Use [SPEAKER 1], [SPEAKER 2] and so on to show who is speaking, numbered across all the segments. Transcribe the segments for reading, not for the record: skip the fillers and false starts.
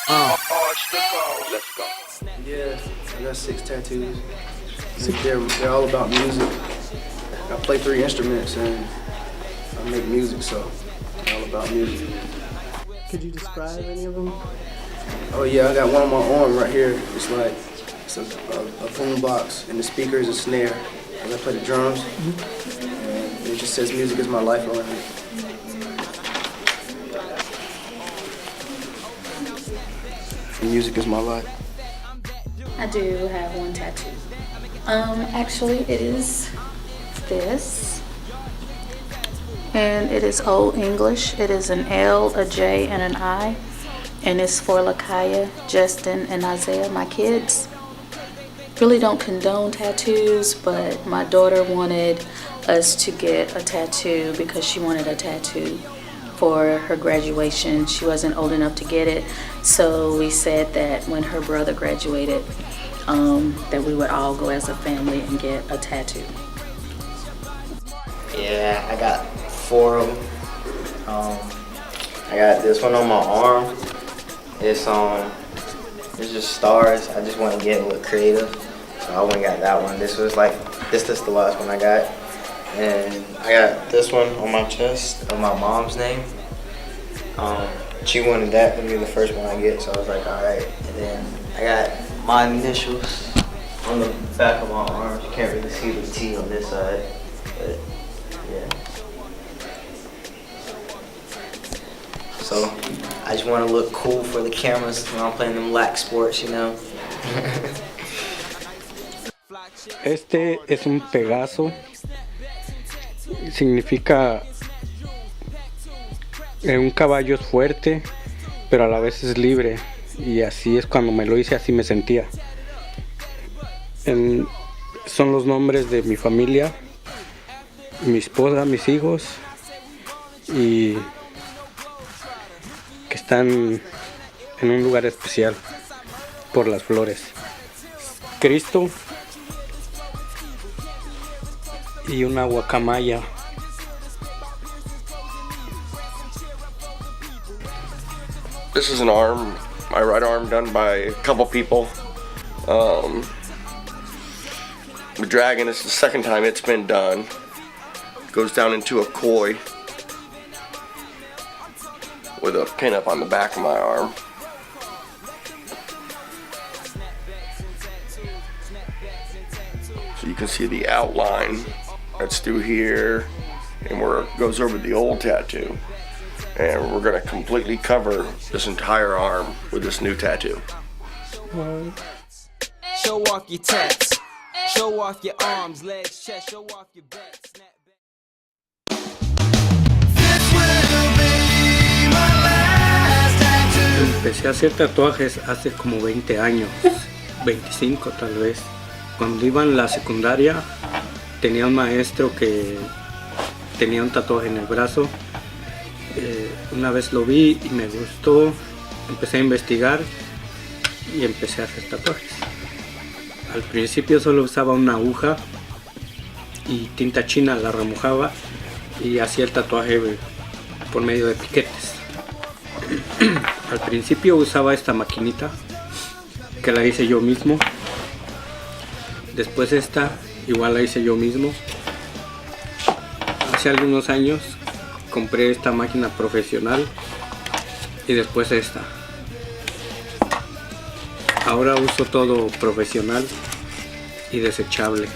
[SPEAKER 1] Yeah, I got 6 tattoos. They're all about music. I play 3 instruments and I make music, so it's all about music.
[SPEAKER 2] Could you describe any of them?
[SPEAKER 1] Oh yeah, I got one on my arm right here. It's like a boom box, and the speaker is a snare. And I play the drums, and it just says "Music is my life" on it. Music is my life.
[SPEAKER 3] I do have one tattoo. Actually, it is this. And it is Old English. It is an L, a J, and an I. And it's for Lakaya, Justin, and Isaiah, my kids. Really don't condone tattoos, but my daughter wanted us to get a tattoo because she wanted a tattoo for her graduation. She wasn't old enough to get it, so we said that when her brother graduated, that we would all go as a family and get a tattoo.
[SPEAKER 4] Yeah, I got 4 of them. I got this one on my arm. It's just stars. I just want to get a little creative, so I went and got that one. This is the last one I got. And I got this one on my chest of my mom's name. She wanted that to be the first one I get, so I was like, all right. And then I got my initials on the back of my arm. You can't really see the T on this side, but yeah. So I just want to look cool for the cameras when I'm playing them lax sports, you know.
[SPEAKER 2] Este es un Pegaso. Significa un caballo es fuerte, pero a la vez es libre. Y así es cuando me lo hice, así me sentía. Son los nombres de mi familia, mi esposa, mis hijos, y que están en un lugar especial por las flores. Cristo y una guacamaya.
[SPEAKER 5] This is an arm, my right arm, done by a couple people. The dragon is the second time it's been done. Goes down into a koi with a pin up on the back of my arm. So you can see the outline that's through here and where it goes over the old tattoo. And we're gonna completely cover this entire arm with this new tattoo.
[SPEAKER 6] Show off your tats. Show off your arms, legs, chest. Show off your back. Snap back.
[SPEAKER 2] Empecé a hacer tatuajes hace como 20 años, 25 tal vez. Cuando iba en la secundaria tenía un maestro que tenía un tatuaje en el brazo. Una vez lo vi y me gustó, empecé a investigar y empecé a hacer tatuajes. Al principio solo usaba una aguja y tinta china, la remojaba y hacía el tatuaje por medio de piquetes. Al principio usaba esta maquinita que la hice yo mismo. Después esta igual la hice yo mismo. Hace algunos años compré esta máquina profesional y después esta. Ahora uso todo profesional y desechable.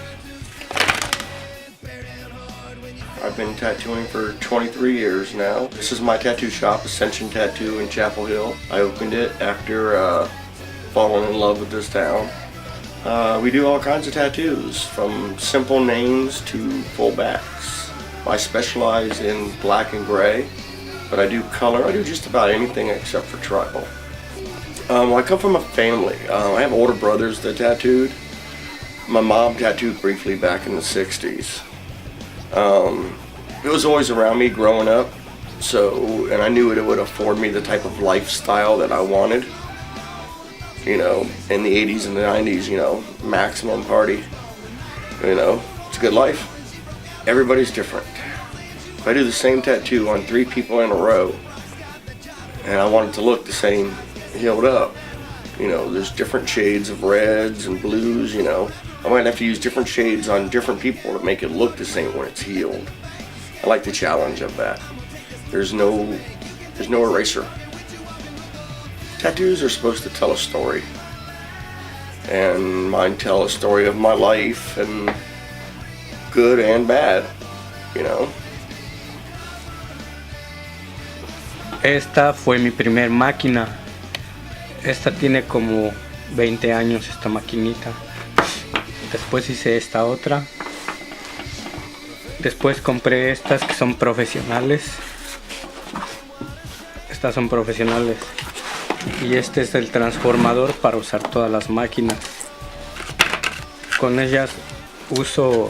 [SPEAKER 5] I've been tattooing for 23 years now. This is my tattoo shop, Ascension Tattoo in Chapel Hill. I opened it after falling in love with this town. We do all kinds of tattoos, from simple names to full backs. I specialize in black and gray, but I do color. I do just about anything except for tribal. I come from a family. I have older brothers that tattooed. My mom tattooed briefly back in the 60s. It was always around me growing up, and I knew it would afford me the type of lifestyle that I wanted. You know, in the 80s and the 90s, you know, maximum party. You know, it's a good life. Everybody's different. If I do the same tattoo on 3 people in a row, and I want it to look the same, healed up. You know, there's different shades of reds and blues, you know. I might have to use different shades on different people to make it look the same when it's healed. I like the challenge of that. There's no eraser. Tattoos are supposed to tell a story. And mine tell a story of my life, and good and bad, you know.
[SPEAKER 2] Esta fue mi primer máquina. Esta tiene como 20 años, esta maquinita. Después hice esta otra. Después compré estas que son profesionales. Estas son profesionales. Y este es el transformador para usar todas las máquinas. Con ellas uso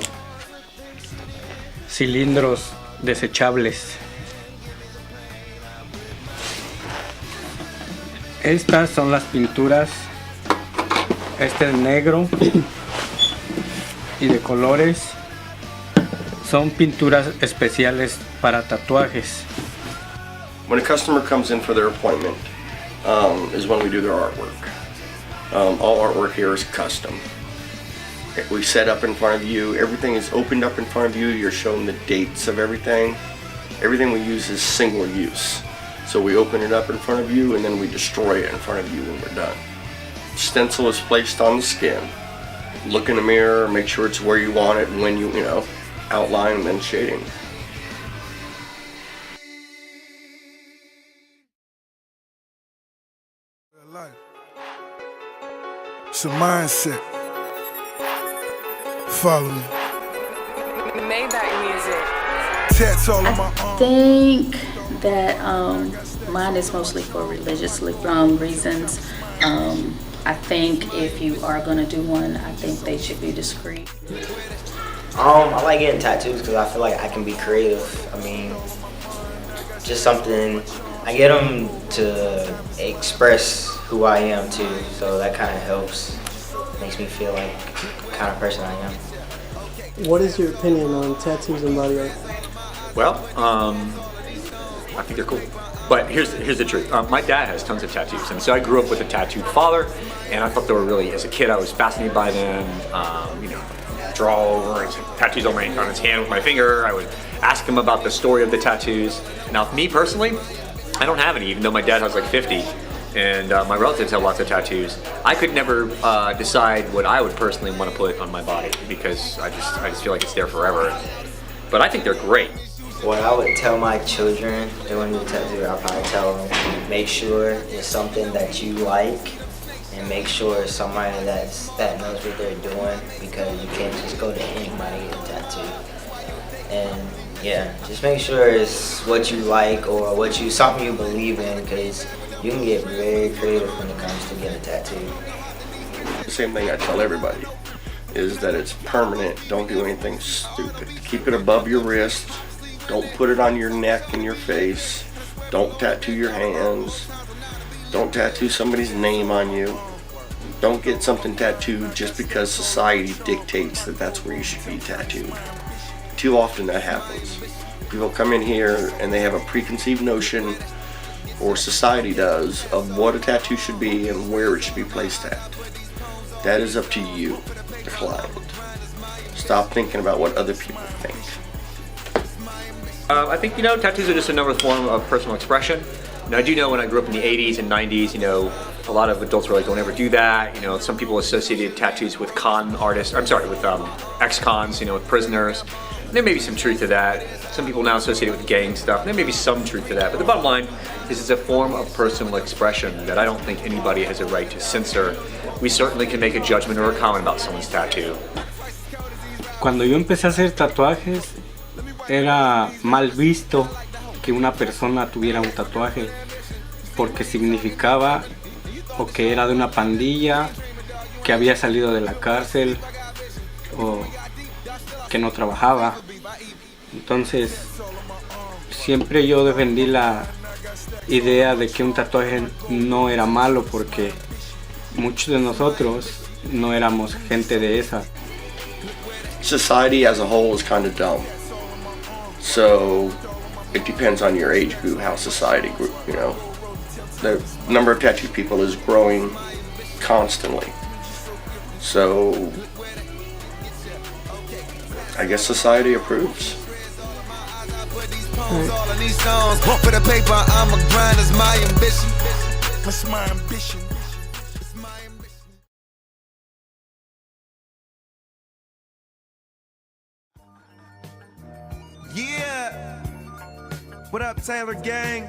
[SPEAKER 2] cilindros desechables. Estas son las pinturas. Este es negro y de colores. Son pinturas especiales para tatuajes.
[SPEAKER 5] When a customer comes in for their appointment, is when we do their artwork. All artwork here is custom. We set up in front of you, everything is opened up in front of you, you're shown the dates of everything. Everything we use is single use. So we open it up in front of you and then we destroy it in front of you when we're done. Stencil is placed on the skin. Look in the mirror, make sure it's where you want it, and when you know, outline and then shading.
[SPEAKER 7] It's a mindset. Follow me.
[SPEAKER 8] Maybach music.
[SPEAKER 7] Tats all on my
[SPEAKER 3] I
[SPEAKER 7] arm.
[SPEAKER 3] think that mine is mostly for religious reasons. I think if you are gonna do one, I think they should be discreet.
[SPEAKER 4] I like getting tattoos because I feel like I can be creative. I mean, just something, I get them to express who I am too, so that kind of helps. Makes me feel like the kind of person I am.
[SPEAKER 9] What is your opinion on tattoos and body art?
[SPEAKER 10] Well, I think they're cool. But here's the truth. My dad has tons of tattoos, and so I grew up with a tattooed father, and I thought they were really, as a kid, I was fascinated by them. You know, draw over his tattoos on his hand with my finger. I would ask him about the story of the tattoos. Now, for me personally, I don't have any, even though my dad has like 50, and my relatives have lots of tattoos. I could never decide what I would personally want to put on my body because I just feel like it's there forever. But I think they're great.
[SPEAKER 4] What I would tell my children if they want to do a tattoo, I'll probably tell them, make sure it's something that you like, and make sure it's somebody that knows what they're doing, because you can't just go to anybody and get a tattoo. And yeah, just make sure it's what you like or something you believe in, because you can get very creative when it comes to getting a tattoo.
[SPEAKER 5] The same thing I tell everybody is that it's permanent. Don't do anything stupid. Keep it above your wrist. Don't put it on your neck and your face. Don't tattoo your hands. Don't tattoo somebody's name on you. Don't get something tattooed just because society dictates that that's where you should be tattooed. Too often that happens. People come in here and they have a preconceived notion, or society does, of what a tattoo should be and where it should be placed at. That is up to you, the client. Stop thinking about what other people think.
[SPEAKER 10] I think, tattoos are just another form of personal expression. I do know when I grew up in the 80s and 90s, a lot of adults were like, don't ever do that. Some people associated tattoos with with ex-cons, with prisoners. There may be some truth to that. Some people now associate it with gang stuff. There may be some truth to that. But the bottom line is it's a form of personal expression that I don't think anybody has a right to censor. We certainly can make a judgment or a comment about someone's tattoo.
[SPEAKER 2] Cuando yo empecé a hacer tatuajes, era mal visto que una persona tuviera un tatuaje porque significaba o que era de una pandilla, que había salido de la cárcel o que no trabajaba. Entonces siempre yo defendí la idea de que un tatuaje no era malo, porque muchos de nosotros no éramos gente de esa.
[SPEAKER 5] Society as a whole is kind of dumb. So it depends on your age group how society grew, the number of tattooed people is growing constantly. So I guess society approves.
[SPEAKER 7] For the paper, I'm a grind, it's my ambition. It's my ambition. Yeah. What up, Taylor Gang?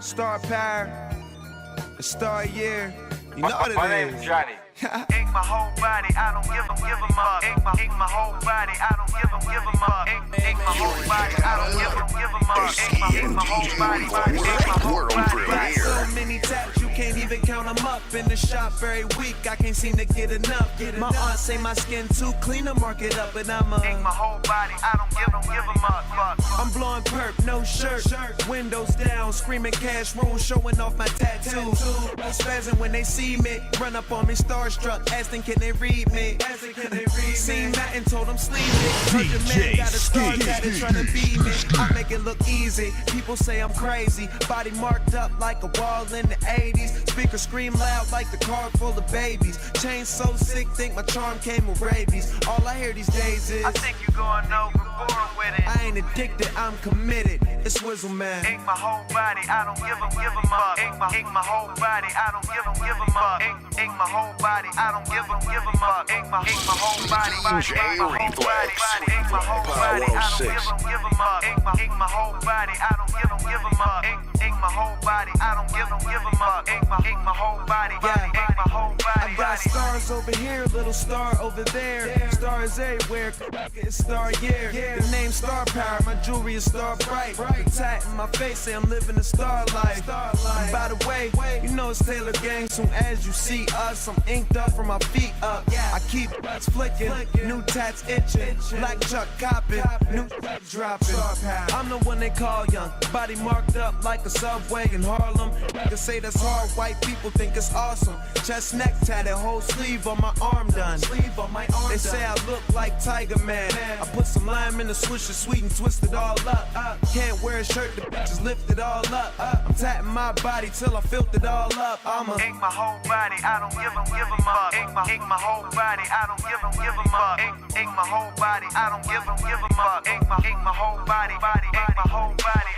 [SPEAKER 7] Star Power. A star year. You know what it is.
[SPEAKER 11] My name is Johnny. Ink my whole body, I don't give them up. Ink my whole body, I don't give them up. Ink my whole body, I don't give them up. Ink my whole body, ink my whole body. So many tats, you can't even count them up. In the shop every week, I can't seem to get enough. My aunt say my skin too clean to mark it up, and I'm ink my whole body, I don't give them up. I'm blowing perp, no shirt, windows down, screaming cash rules, showing off my tattoos. Spazzing when they see me, run up on me, starstruck, asking can they read me. Seen nothing, told them sleep it. Heard your man got a star tatted trying to beat me. I make it look easy, people say I'm crazy. Body marked up like a wall in the 80s. Speakers scream loud like the car full of babies. Chain so sick, think my charm came with rabies. All I hear these days is I think you going overboard with it. I ain't addicted, I'm committed. It's Swizzle Man. Ink my whole body, I don't give them up. Ink my whole body, I don't give them up. Ink my whole body, I don't give them up. Ink my whole body, ink my whole body, ink my whole body, I don't give them up. Ink my whole body, I don't give them up. Ink my whole body, I don't give them up. Ink my whole body, ink my whole body. I got stars over here, little star over there. Stars everywhere, it's star year. The name Star Power, my jewelry is star bright. The tat in my face say I'm living a star life. And by the way, you know it's Taylor Gang. Soon as you see us, I'm inked up from my feet up. I keep butts flicking, new tats itching, black Chuck copping, new dropping. I'm the one they call young, body marked up like a subway in Harlem. I can say that's hard, white people think it's awesome. Chest neck tatted, whole sleeve on my arm done. They say I look like Tiger Man. I put some lime in the swisher, sweet and twist it all up. Can't wear a shirt, the bitches lift it all up. I'm tatting my body till I filled it all up. I'ma ink my whole body, I don't give them up. Ink my whole body, I don't give them up. Ink my whole body, I don't give them up. Ink my whole body, ink my whole body.